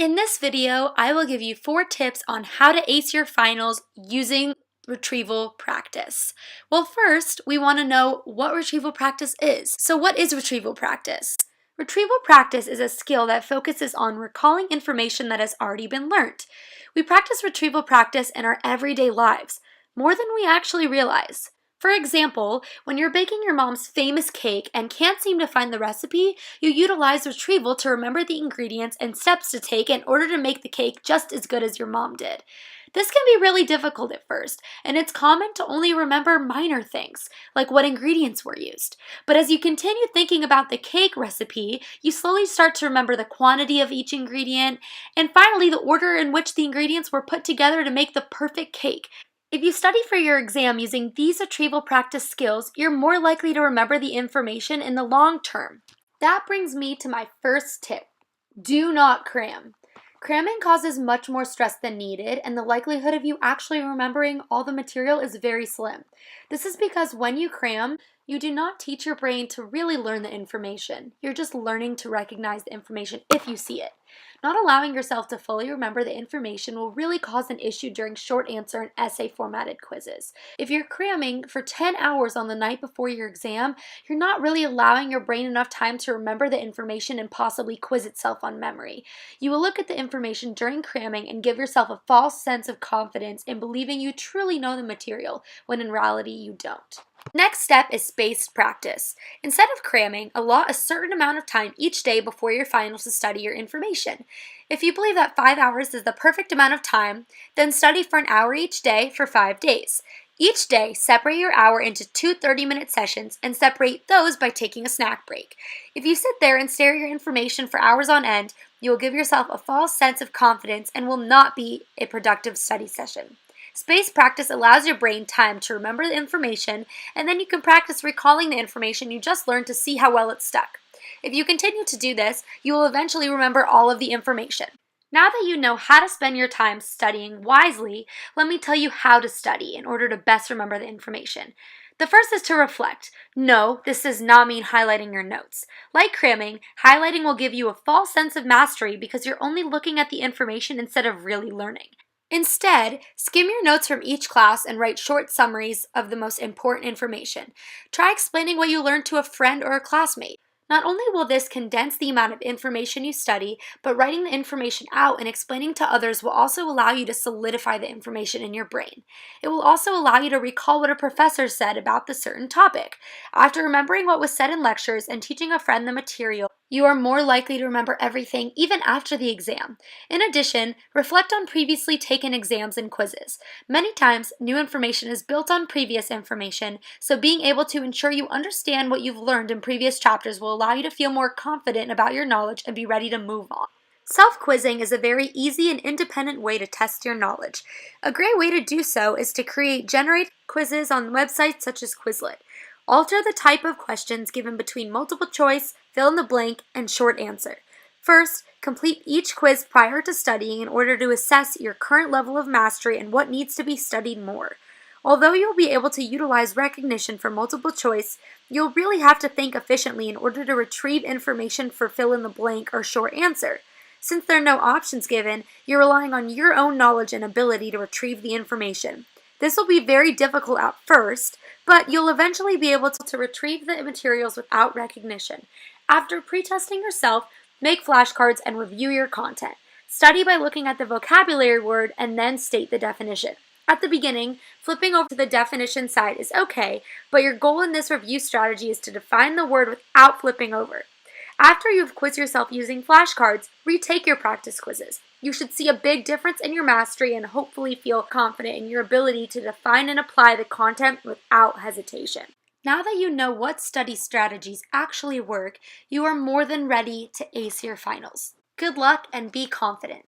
In this video, I will give you 4 tips on how to ace your finals using retrieval practice. Well, first, we want to know what retrieval practice is. So what is retrieval practice? Retrieval practice is a skill that focuses on recalling information that has already been learned. We practice retrieval practice in our everyday lives, more than we actually realize. For example, when you're baking your mom's famous cake and can't seem to find the recipe, you utilize retrieval to remember the ingredients and steps to take in order to make the cake just as good as your mom did. This can be really difficult at first, and it's common to only remember minor things, like what ingredients were used. But as you continue thinking about the cake recipe, you slowly start to remember the quantity of each ingredient, and finally the order in which the ingredients were put together to make the perfect cake. If you study for your exam using these retrieval practice skills, you're more likely to remember the information in the long term. That brings me to my first tip. Do not cram. Cramming causes much more stress than needed, and the likelihood of you actually remembering all the material is very slim. This is because when you cram, you do not teach your brain to really learn the information. You're just learning to recognize the information if you see it. Not allowing yourself to fully remember the information will really cause an issue during short answer and essay formatted quizzes. If you're cramming for 10 hours on the night before your exam, you're not really allowing your brain enough time to remember the information and possibly quiz itself on memory. You will look at the information during cramming and give yourself a false sense of confidence in believing you truly know the material, when in reality you don't. Next step is spaced practice. Instead of cramming, allot a certain amount of time each day before your finals to study your information. If you believe that 5 hours is the perfect amount of time, then study for an hour each day for 5 days. Each day, separate your hour into 2 30-minute sessions and separate those by taking a snack break. If you sit there and stare at your information for hours on end, you will give yourself a false sense of confidence and will not be a productive study session. Spaced practice allows your brain time to remember the information, and then you can practice recalling the information you just learned to see how well it stuck. If you continue to do this, you will eventually remember all of the information. Now that you know how to spend your time studying wisely, let me tell you how to study in order to best remember the information. The first is to reflect. No, this does not mean highlighting your notes. Like cramming, highlighting will give you a false sense of mastery because you're only looking at the information instead of really learning. Instead, skim your notes from each class and write short summaries of the most important information. Try explaining what you learned to a friend or a classmate. Not only will this condense the amount of information you study, but writing the information out and explaining to others will also allow you to solidify the information in your brain. It will also allow you to recall what a professor said about the certain topic. After remembering what was said in lectures and teaching a friend the material, you are more likely to remember everything even after the exam. In addition, reflect on previously taken exams and quizzes. Many times, new information is built on previous information, so being able to ensure you understand what you've learned in previous chapters will allow you to feel more confident about your knowledge and be ready to move on. Self-quizzing is a very easy and independent way to test your knowledge. A great way to do so is to generate quizzes on websites such as Quizlet. Alter the type of questions given between multiple choice, fill in the blank, and short answer. First, complete each quiz prior to studying in order to assess your current level of mastery and what needs to be studied more. Although you'll be able to utilize recognition for multiple choice, you'll really have to think efficiently in order to retrieve information for fill in the blank or short answer. Since there are no options given, you're relying on your own knowledge and ability to retrieve the information. This will be very difficult at first, but you'll eventually be able to retrieve the materials without recognition. After pre-testing yourself, make flashcards and review your content. Study by looking at the vocabulary word and then state the definition. At the beginning, flipping over to the definition side is okay, but your goal in this review strategy is to define the word without flipping over. After you've quizzed yourself using flashcards, retake your practice quizzes. You should see a big difference in your mastery and hopefully feel confident in your ability to define and apply the content without hesitation. Now that you know what study strategies actually work, you are more than ready to ace your finals. Good luck and be confident.